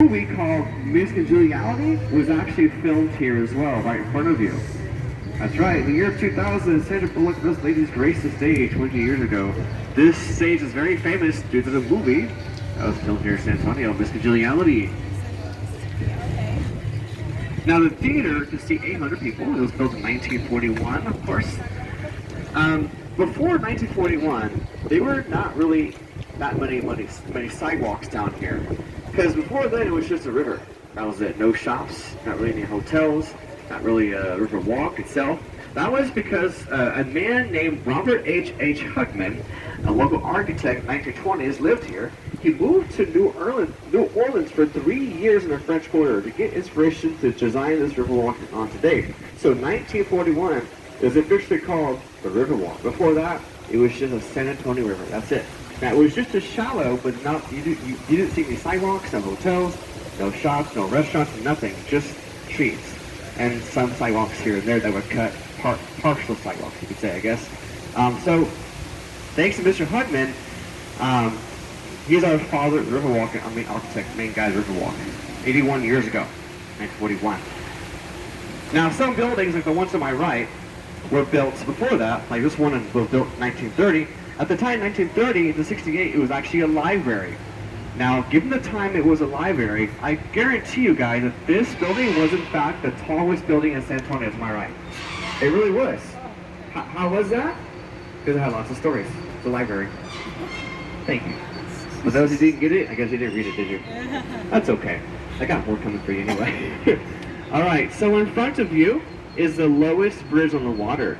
movie called Miss Congeniality was actually filmed here as well, right in front of you. That's right, in the year 2000, Sandra Bullock and those ladies graced the stage 20 years ago. This stage is very famous due to the movie that was filmed here in San Antonio, Miss Congeniality. Now the theater can seat 800 people. It was built in 1941, of course. Before 1941, there were not really that many sidewalks down here. Because before then, it was just a river. That was it. No shops, not really any hotels, not really a river walk itself. That was because a man named Robert H. Hugman, a local architect in the 1920s, lived here. He moved to New Orleans for 3 years in the French Quarter to get inspiration to design this river walk on today. So 1941 it was officially called the Riverwalk. Before that, it was just a San Antonio River. That's it. Now, it was just as shallow, but not you didn't see any sidewalks, no hotels, no shops, no restaurants, nothing. Just trees and some sidewalks here and there that would cut partial sidewalks, you could say, I guess. So, thanks to Mr. Hugman, he's our father, Riverwalk, I mean architect, main guy, Riverwalk, 81 years ago, 1941. Now, some buildings, like the ones to my right, were built before that. Like this one was built in 1930. At the time, 1930 to 68, it was actually a library. Now, given the time it was a library, I guarantee you guys that this building was in fact the tallest building in San Antonio, to my right. It really was. How was that? Because it had lots of stories. It's a library. Thank you. For those who didn't get it, I guess you didn't read it, did you? That's okay. I got more coming for you anyway. All right, so in front of you is the lowest bridge on the water.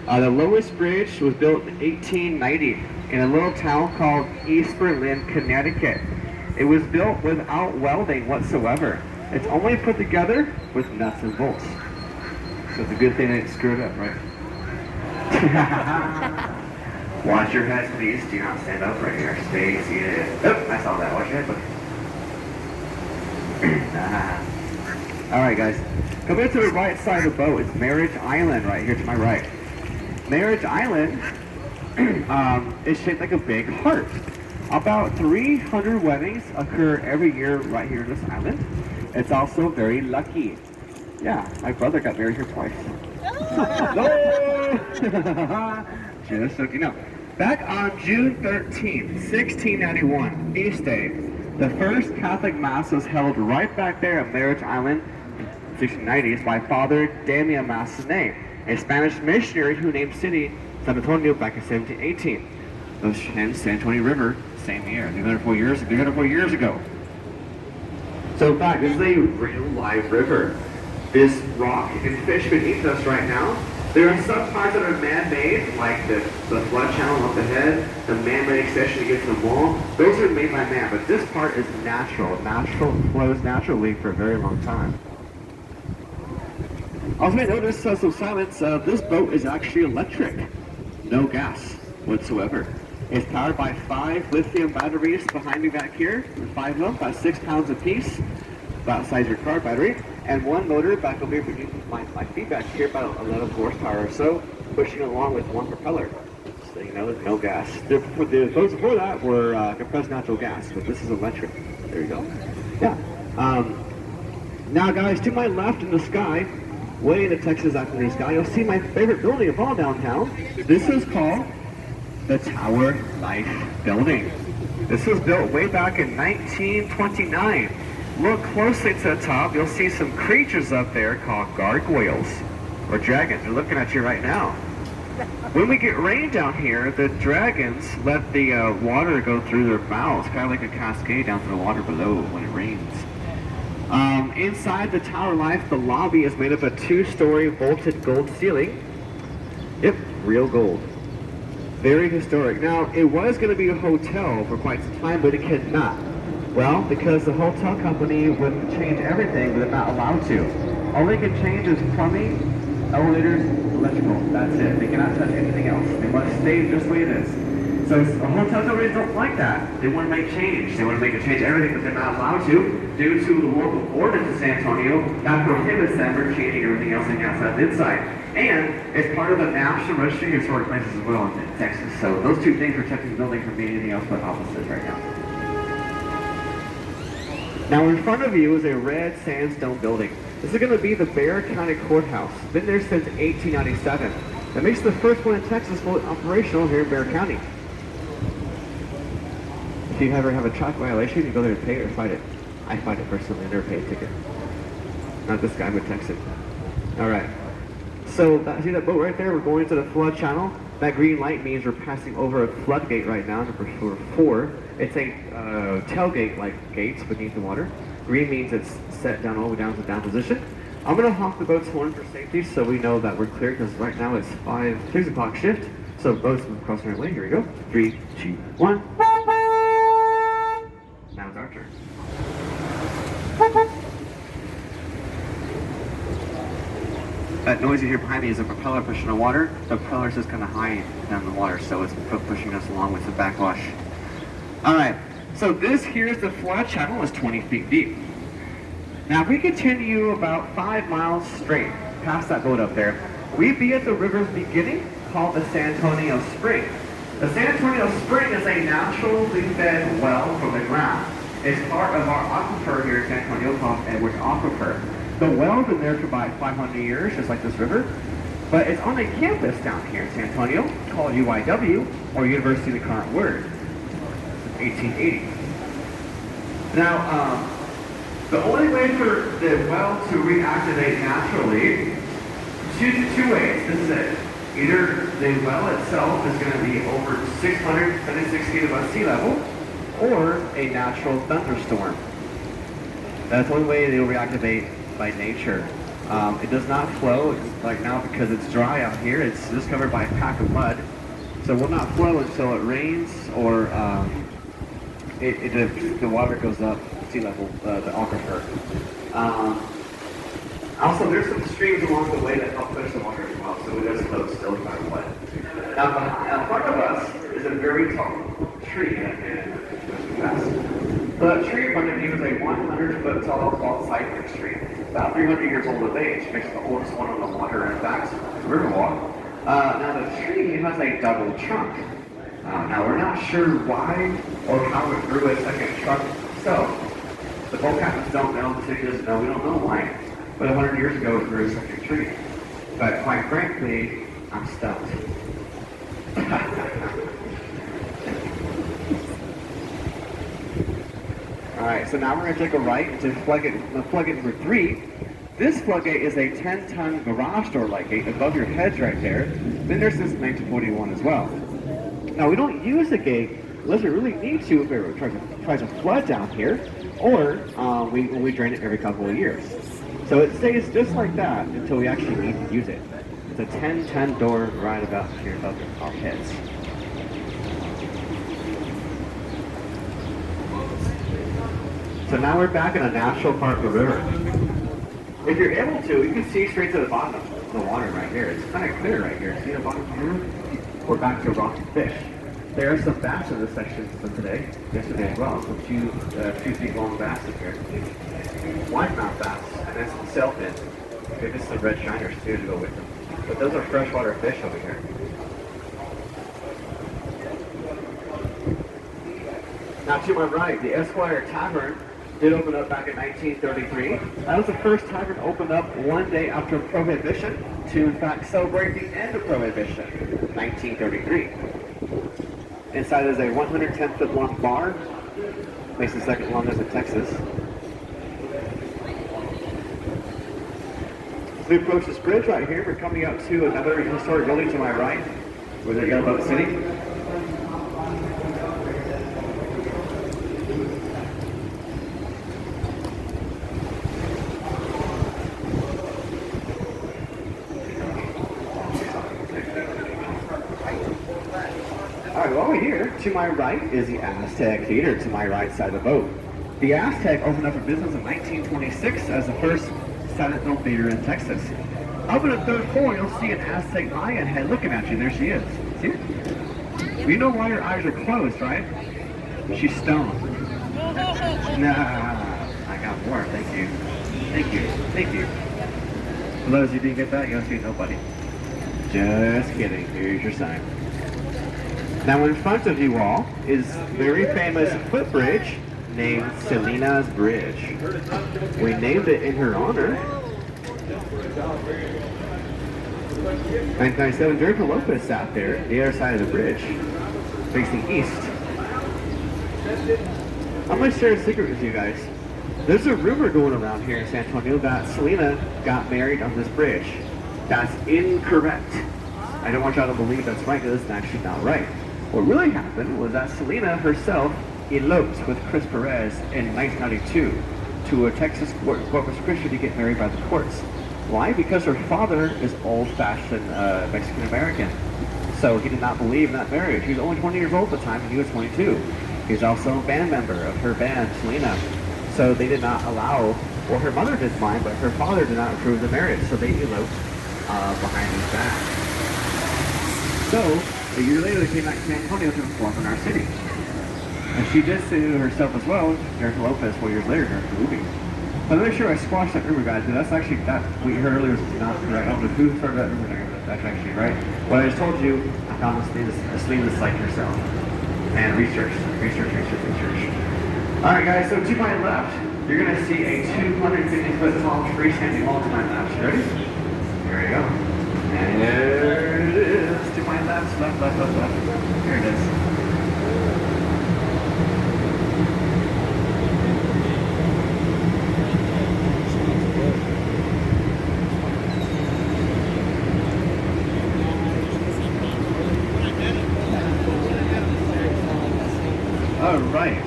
The lowest bridge was built in 1890 in a little town called East Berlin, Connecticut. It was built without welding whatsoever. It's only put together with nuts and bolts. So it's a good thing they didn't screw it up, right? Watch your heads, please. Do not stand up right here. Stay seated. Oh, I saw that. Watch your head, buddy. All right, guys. Coming to the right side of the boat is Marriage Island, right here to my right. Marriage Island is shaped like a big heart. About 300 weddings occur every year right here on this island. It's also very lucky. Yeah, my brother got married here twice. Just so you know. Back on June 13th, 1691, Feast Day, the first Catholic Mass was held right back there at Marriage Island in the 1690s by Father Damian Massenet, a Spanish missionary who named city San Antonio back in 1718. Hence San Antonio River, same year, 304 years ago. So in fact, this is a real live river. This rock and fish beneath us right now, there are some parts that are man-made, like the flood channel up ahead, the man-made extension against the wall. Those are made by man, but this part is natural. Flows naturally for a very long time. Also, you notice some silence. This boat is actually electric, no gas whatsoever. It's powered by 5 lithium batteries behind me back here, 5 of them, about 6 pounds apiece, about the size of your car battery, and one motor back over here between my feet back here, about 11 horsepower or so, pushing along with one propeller. So you know, there's no gas. The boats before that were compressed natural gas, but this is electric. There you go. Yeah. Now, guys, to my left in the sky, way in the Texas afternoon sky, you'll see my favorite building of all downtown. This is called the Tower Life Building. This was built way back in 1929. Look closely to the top, you'll see some creatures up there called gargoyles, or dragons. They're looking at you right now. When we get rain down here, the dragons let the water go through their mouths, kind of like a cascade down to the water below when it rains. Inside the Tower Life, the lobby is made of a 2-story vaulted gold ceiling. Yep, real gold. Very historic. Now, it was going to be a hotel for quite some time, but it cannot. Well, because the hotel company would change everything, but they're not allowed to. All they can change is plumbing, elevators, electrical. That's it. They cannot touch anything else. They must stay just the way it is. So hotel companies don't like that. They want to make change. They want to change everything, but they're not allowed to due to the local ordinance in San Antonio that prohibits them from changing everything else on the outside and inside. And it's part of the National Registry of Historic Places as well in Texas. So those two things are protecting the building from being anything else but opposites right now. Now in front of you is a red sandstone building. This is going to be the Bexar County Courthouse. Been there since 1897. That makes it the first one in Texas fully operational here in Bexar County. If you ever have a traffic violation, you go there and pay it or fight it. I fight it personally. I never pay a ticket. Not this guy, but text it. All right. So see that boat right there? We're going to the flood channel. That green light means we're passing over a floodgate right now, number 4. It's a tailgate like gates beneath the water. Green means it's set down all the way down to down position. I'm going to honk the boat's horn for safety so we know that we're clear because right now it's 6 o'clock shift. So boats move across the right way. Here we go. 3, 2, 1. Now it's our turn. That noise you hear behind me is a propeller pushing the water. The propeller is just kind of high down the water, so it's pushing us along with the backwash. All right, so this here is the flood channel. It's 20 feet deep. Now, if we continue about 5 miles straight past that boat up there, we'd be at the river's beginning called the San Antonio Spring. The San Antonio Spring is a naturally fed well from the ground. It's part of our aquifer here in San Antonio called Edwards Aquifer. The well's been there for about 500 years, just like this river, but it's on a campus down here in San Antonio called UIW, or University of the Current Word, since 1880. Now, the only way for the well to reactivate naturally, two ways. This is it. Either the well itself is going to be over 676 feet above sea level, or a natural thunderstorm. That's the only way it will reactivate by nature. It does not flow like now because it's dry out here. It's just covered by a pack of mud. So it will not flow until it rains or the water goes up sea level, the aquifer. Also, there's some streams along the way that help push the water as well, so it does flow still no matter what. Now, in front of us is a very tall tree The tree in front of you is a 100-foot tall called cypress tree. About 300 years old of age, makes it the oldest one on the water, in fact, Riverwalk. Now the tree has a double trunk. Now we're not sure why or how it grew a second trunk itself. The boat captains don't know, the city doesn't know, we don't know why. But 100 years ago it grew a second tree. But quite frankly, I'm stumped. Alright, so now we're going to take a right into floodgate number 3. This floodgate is a 10-ton garage door-like gate above your heads right there. Been there since 1941 as well. Now we don't use the gate unless we really need to if we're trying to flood down here, or when we drain it every couple of years. So it stays just like that until we actually need to use it. It's a 10-ton door right about here above our heads. So now we're back in a natural part of the river. If you're able to, you can see straight to the bottom of the water right here. It's kind of clear right here. See the bottom here? We're back to rock and fish. There are some bass in this section for today, yesterday as well. Some 2 feet long bass in here. Whitemouth bass, and then some sailfin. Maybe some red shiners too to go with them. But those are freshwater fish over here. Now to my right, the Esquire Tavern did open up back in 1933. That was the first tavern opened up one day after Prohibition to, in fact, celebrate the end of Prohibition, 1933. Inside is a 110-foot long bar, makes the second longest in Texas. As we approach this bridge right here, we're coming up to another historic building to my right, where the Yellow Boat City. Over here, to my right, is the Aztec Theater to my right side of the boat. The Aztec opened up for business in 1926 as the first silent film theater in Texas. Up on the 3rd floor, you'll see an Aztec Mayan head looking at you. There she is. See her? You know why her eyes are closed, right? She's stoned. Nah, I got more. Thank you. Thank you. Thank you. For those who didn't get that, you'll see nobody. Just kidding. Here's your sign. Now in front of you all is very famous footbridge named Selena's Bridge. We named it in her honor. 1997, Jennifer Lopez sat there, the other side of the bridge, facing east. I'm going to share a secret with you guys. There's a rumor going around here in San Antonio that Selena got married on this bridge. That's incorrect. I don't want y'all to believe that's right, because it's actually not right. What really happened was that Selena herself eloped with Chris Perez in 1992 to a Texas Corpus Christi to get married by the courts. Why? Because her father is old-fashioned Mexican American. So he did not believe in that marriage. He was only 20 years old at the time, and he was 22. He's also a band member of her band, Selena. So they did not allow, well, her mother did fine, but her father did not approve the marriage. So they eloped behind his back. So a year later, they came back to San Antonio to perform in our city. And she did sue herself as well, Jennifer Lopez, 4 years later during the movie. But make sure I squashed that rumor, guys. That's actually, that what you heard earlier was not correct. I don't know who started that rumor. That's actually right. What I just told you, I found Selena's site yourself. And research. Alright guys, so to my left, you're going to see a 250-foot tall freestanding wall to my left. You ready? There you go. And there it is. To my left. Here it is. All right.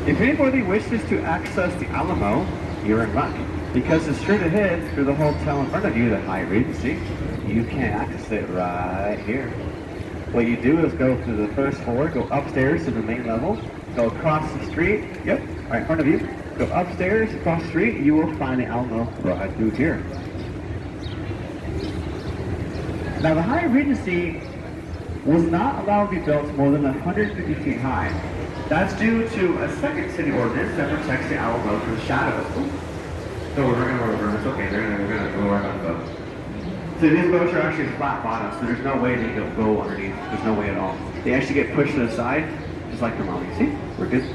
If anybody wishes to access the Alamo, you're in luck. Because it's straight ahead through the hotel in front of you, the Hyatt Regency. You can access it right here. What you do is go through the first floor, go upstairs to the main level, go across the street, yep, right in front of you. Go upstairs, across the street, you will find the Alamo right through here. Now the Hyatt Regency was not allowed to be built more than 150 feet high. That's due to a second city ordinance that protects the Alamo from shadows. So we're going to over, it's okay, we're going to go right on the boat. So these boats are actually flat bottom, so there's no way they can go underneath. There's no way at all. They actually get pushed to the side, just like normal. See? We're good.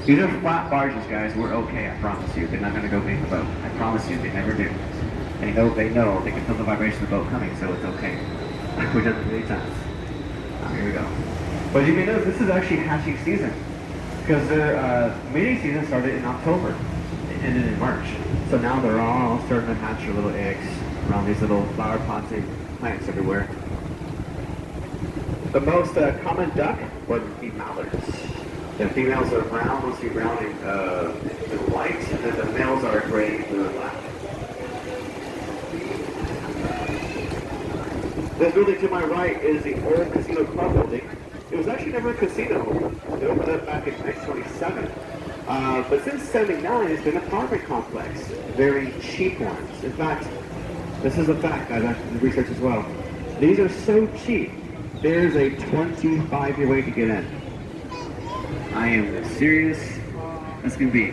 These are flat barges, guys. We're okay, I promise you. They're not going to go beneath the boat. I promise you, they never do. They know they can feel the vibration of the boat coming, so it's okay. We've done it many times. Here we go. But you may know this is actually hatching season, because their mating season started in October. It ended in March. So now they're all starting to hatch their little eggs around these little flower pots and plants everywhere. The most common duck would be mallards. The females are brown, mostly brown and white, and then the males are gray, blue, and black. This building to my right is the old Casino Club building. It was actually never a casino. It opened up back in 1927. But since '79, it's been an apartment complex. Very cheap ones. In fact, this is a fact, I've actually researched as well. These are so cheap, there's a 25-year wait to get in. I am serious as can be.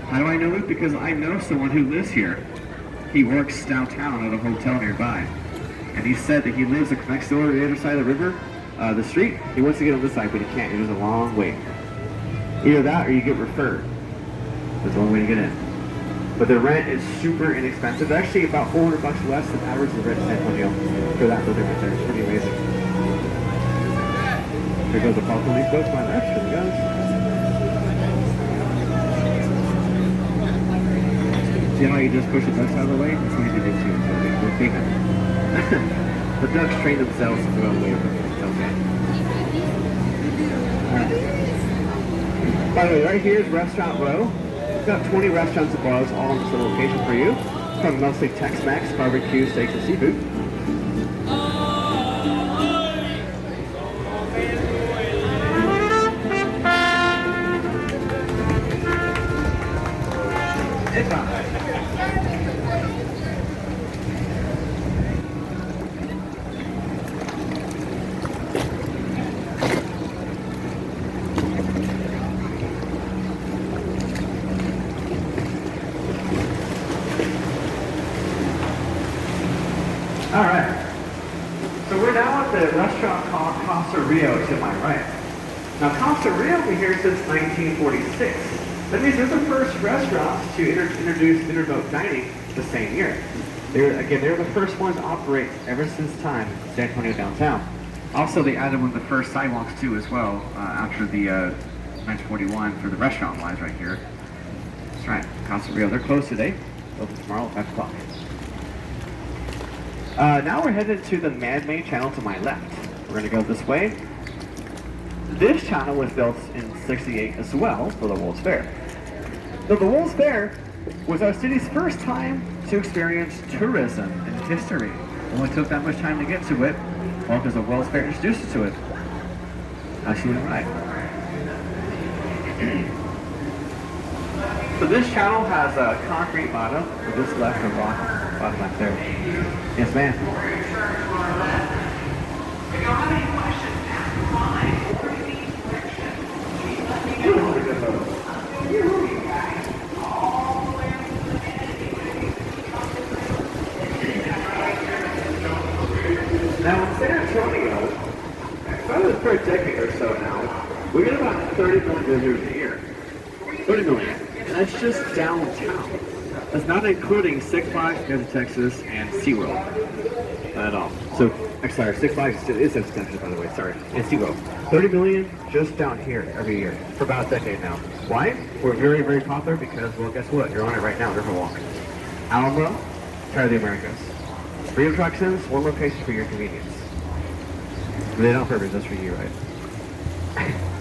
How do I know it? Because I know someone who lives here. He works downtown at a hotel nearby. And he said that he lives next door to the other side of the river, the street. He wants to get on this side, but he can't. There's a long wait. Either that or you get referred. There's one way to get in. But the rent is super inexpensive. It's actually about $400 less than average rent in San Antonio for that building right there. It's pretty amazing. Here goes the Paul Police boat. My left. Here it goes. See how you just push the ducks out of the way? That's what you do too. We're big. The ducks train themselves to go away from it. It's okay. Alright. By the way, right here is Restaurant Row. We've got 20 restaurants and bars all in this little location for you. From mostly Tex-Mex, barbecue, steaks, and seafood. It's not bad. All right. So we're now at the restaurant called Casa Rio to my right. Now Casa Rio will be here since 1946. That means they're the first restaurants to introduce interboat dining the same year. They're the first ones to operate ever since time in San Antonio downtown. Also, they added one of the first sidewalks too as well after the 1941 for the restaurant wise right here. That's right, Casa Rio. They're closed today. Open tomorrow at 5 o'clock. Now we're headed to the man-made channel to my left. We're going to go this way. This channel was built in '68 as well for the World's Fair. So the World's Fair was our city's first time to experience tourism in history. It only took that much time to get to it, well, because the World's Fair introduced us to it. I see it right. So this channel has a concrete bottom, with this left and bottom left there. Yes, ma'am. If you have any questions, ask mine or any directions. Please let me know. Now in San Antonio, probably for a decade or so now, we get about 30 million visitors a year. 30 million. And that's just downtown. That's not including Six Flags, Desert Texas, and SeaWorld. Not at all. So, sorry, Six Flags is Desert Texas, by the way, sorry. And SeaWorld. 30 million just down here every year for about a decade now. Why? We're very, very popular because, well, guess what? You're on it right now, Riverwalk. Alamo, Try of the Americas. 3 attractions, 1 location for your convenience. They don't purpose just for you, right?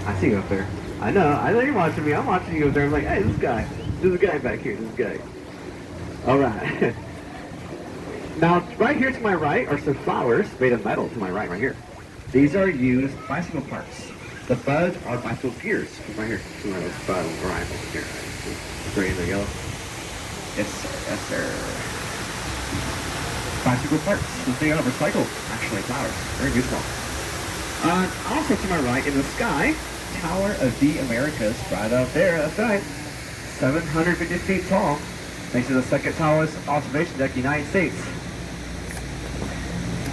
I see you up there. I know you're watching me. I'm watching you up there. I'm like, hey, this guy back here, this guy. All right. Now, right here to my right are some flowers made of metal to my right here. These are used bicycle parts. The buds are bicycle gears. Right here, some of those buds right over here. Gray and the yellow. Yes, sir. Bicycle parts. They are recycled, actually, flowers. Very useful. Also to my right in the sky, Tower of the Americas, right up there, that's right. 750 feet tall. Makes it the second tallest observation deck in the United States.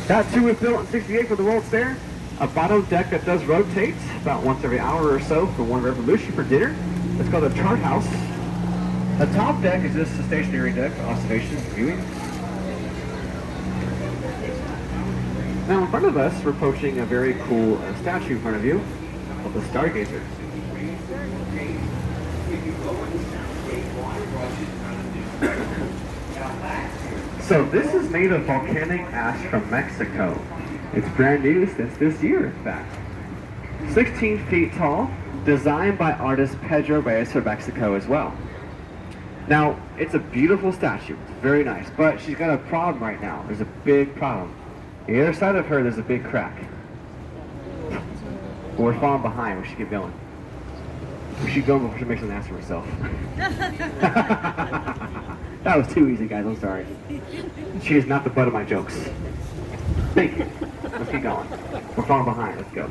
That too was built in '68 for the World's Fair. A bottom deck that does rotate about once every hour or so for one revolution for dinner. It's called a chart house. The top deck is just a stationary deck for observation and viewing. Now in front of us, we're approaching a very cool statue in front of you called the Stargazer. So this is made of volcanic ash from Mexico. It's brand new since this year, in fact. 16 feet tall, designed by artist Pedro Reyes from Mexico as well. Now, it's a beautiful statue. It's very nice, but she's got a problem right now. There's a big problem. The other side of her, there's a big crack. We're falling behind. We should keep going. We should go before she makes an ass for herself. That was too easy, guys. I'm sorry. She is not the butt of my jokes. Thank you. Let's keep going. We're falling behind. Let's go.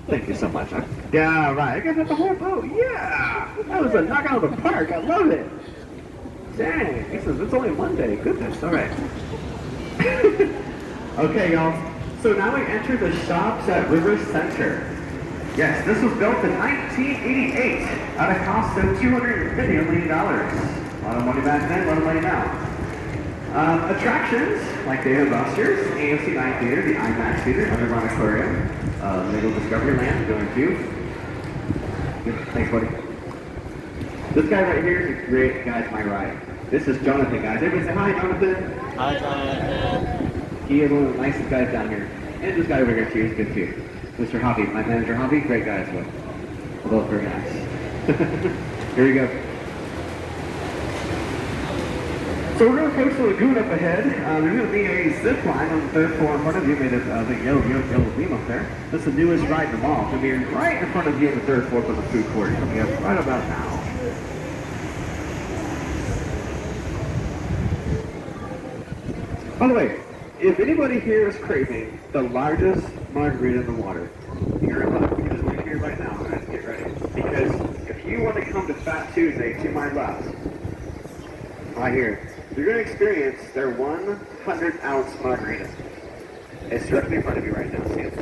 Thank you so much. Yeah, right. I got the whole boat. Yeah. That was a knockout of the park. I love it. Dang. It's only Monday. Goodness. All right. Okay, y'all. So now we enter the shops at River Center. Yes, this was built in 1988 at a cost of $250 million. A lot of money back then, a lot of money now. Attractions like Dave & Buster's, AMC 9 Theater, the IMAX Theater, Underground Aquarium, Lego Discovery Land, going to. Thanks, buddy. This guy right here is a great guy to my right. This is Jonathan, guys. Everybody say hi, Jonathan. Hi, Jonathan. He is one of the nicest guys down here. And this guy over here, too, is good, too. Mr. Hobby, my manager Hobby, great guy as well. We're both very nice. Here we go. So we're going to approach the lagoon up ahead. There's going to be a zip line on the 3rd floor in front of you, made of the yellow beam up there. That's the newest ride in the mall. It's going to be right in front of you on the 3rd floor for the food court. It's coming up right about now. By the way, if anybody here is craving the largest margarita in the water, you're in luck because we're here right now. Guys, get ready. Because if you want to come to Fat Tuesday to my left, right here, you're going to experience their 100-ounce margarita. It's directly in front of you right now, see it?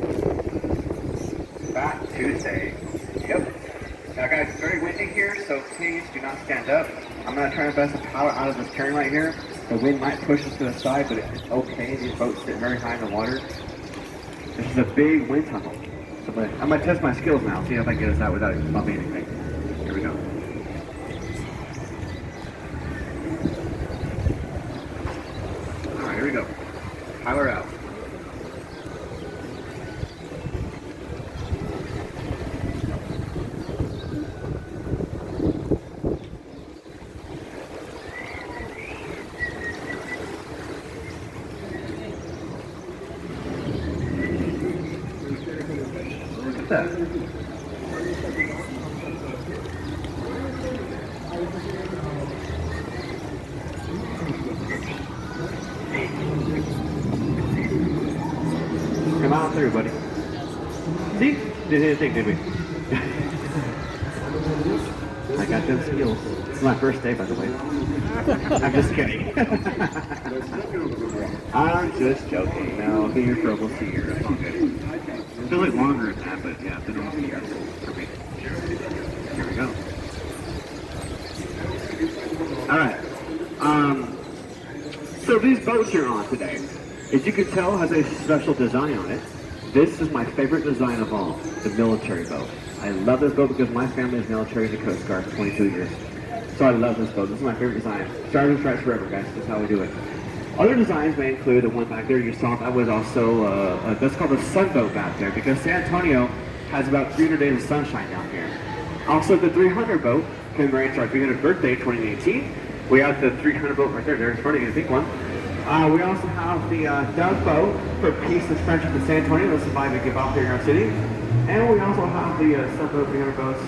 Fat Tuesday. Yep. Now guys, it's very windy here, so please do not stand up. I'm going to try my best to power out of this turn right here. The wind might push us to the side, but it's okay. These boats sit very high in the water. This is a big wind tunnel. So I'm going to test my skills now, see if I can get us out without bumping anything. Here we go. Alright, here we go. Power out. Look at that. Come on through, buddy. See? Didn't anything, did we? I got them skills. It's my first day, by the way. I'm just kidding. I'm just joking. No, I've been here for almost a year. It's all good. It feels like longer than that, but yeah, it's been almost a year for me. Here we go. Alright. So these boats you're on today, as you can tell, has a special design on it. This is my favorite design of all, the military boat. I love this boat because my family is military in the Coast Guard for 22 years. So I love this boat. This is my favorite design. Stars and Stripes forever, guys. That's how we do it. Other designs may include the one back there you saw. That was also, that's called a sunboat back there because San Antonio has about 300 days of sunshine down here. Also, the 300 boat commemorates our 300th birthday, 2018. We have the 300 boat right there. There's in front of you, the big one. We also have the Dove boat for peace and friendship in San Antonio. Let's survive and give up here in our city. And we also have the sunboat, 300 boats,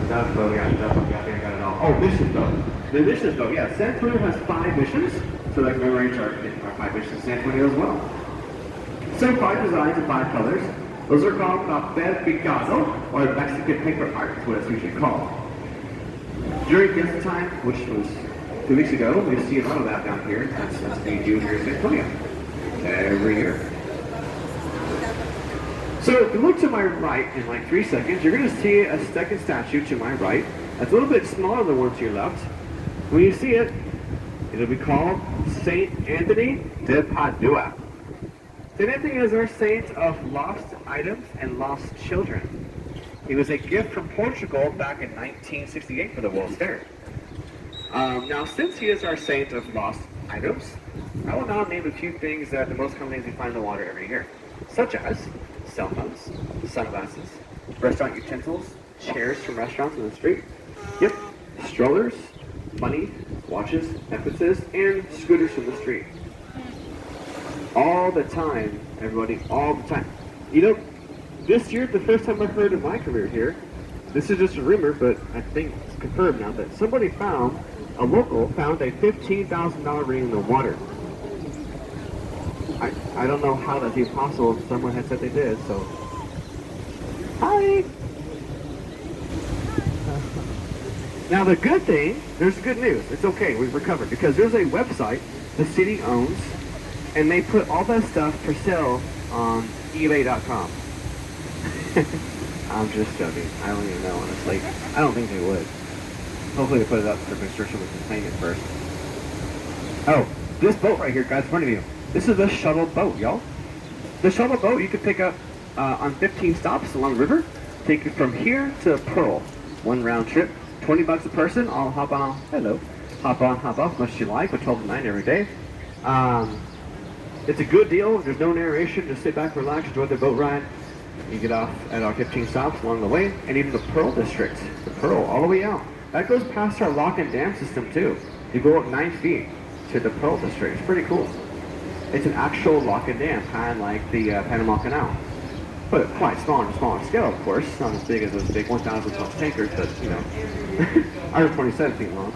Dove boat, yeah, Dove boat, yeah, I think I got it all. Oh, missions boat. The missions boat, yeah. San Antonio has 5 missions, so that commemorates our 5 missions in San Antonio as well. Same 5 designs and 5 colors. Those are called papel picado, or Mexican paper art, is what it's usually called. During Fiesta time, which was 2 weeks ago, we see a lot of that down here. That's being used here in San Antonio every year. So if you look to my right in like 3 seconds, you're going to see a second statue to my right. That's a little bit smaller than the one to your left. When you see it, it'll be called Saint Anthony de Padua. Saint Anthony is our saint of lost items and lost children. He was a gift from Portugal back in 1968 for the World's Fair. Now, since he is our saint of lost items, I will now name a few things that the most common things we find in the water every year, such as cell phones, sunglasses, restaurant utensils, chairs from restaurants in the street, yep, strollers, money, watches, necklaces, and scooters from the street. All the time, everybody, all the time. You know, this year, the first time I heard in my career here, this is just a rumor, but I think it's confirmed now, that somebody found, a local found a $15,000 ring in the water. I don't know how that's even possible. Someone had said they did, so. Hi! Now the good thing, there's good news. It's okay, we've recovered, because there's a website the city owns, and they put all that stuff for sale on eBay.com. I'm just joking. I don't even know, honestly. I don't think they would. Hopefully they put it up for construction with the claim it first. Oh, this boat right here, guys, in front of you. This is the shuttle boat, y'all. The shuttle boat you could pick up on 15 stops along the river. Take it from here to Pearl. 1 round trip, $20 a person. I'll hop on, hop on, hop off, much as you like, but 12 to 9 every day. It's a good deal. There's no narration. Just sit back, relax, enjoy the boat ride. You get off at our 15 stops along the way, and even the Pearl District, the Pearl, all the way out. That goes past our lock and dam system too. You go up 9 feet to the Pearl District. It's pretty cool. It's an actual lock and dam, kind of like the Panama Canal. But quite smaller scale, of course. Not as big as those big 1,000 ton tankers, but you know, 127 feet long.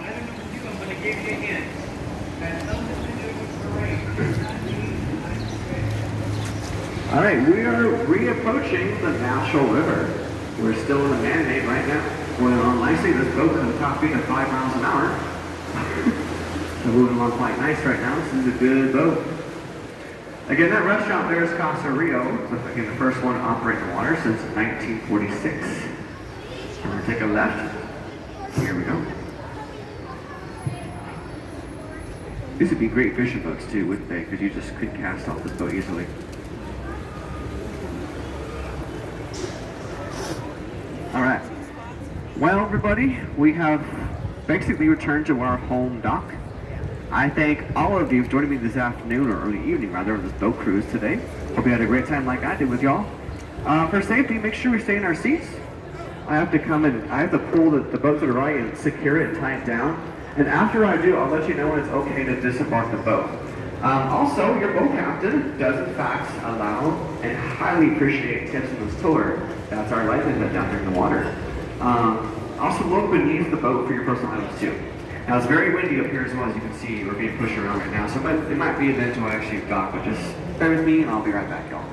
All right, we are reapproaching the natural river. We're still in the man-made right now. Going on nicely. This boat has a top speed of 5 miles an hour. So moving along quite nice right now. This is a good boat. Again, that restaurant there is Casa Rio. Looks like the first one to operate in the water since 1946. I'm going to take a left. Here we go. These would be great fishing boats too, wouldn't they? Because you just could cast off this boat easily. All right. Well, everybody, we have basically returned to our home dock. I thank all of you for joining me this afternoon, or early evening rather, on this boat cruise today. Hope you had a great time like I did with y'all. For safety, make sure we stay in our seats. I have to pull the boat to the right and secure it and tie it down. And after I do, I'll let you know when it's okay to disembark the boat. Also, your boat captain does in fact allow and highly appreciate tips in this tour. That's our livelihood down there in the water. Also look beneath the boat for your personal items too. Now it's very windy up here as well, as you can see. We're being pushed around right now, so it might be a bit until I actually dock, but just bear with me and I'll be right back, y'all.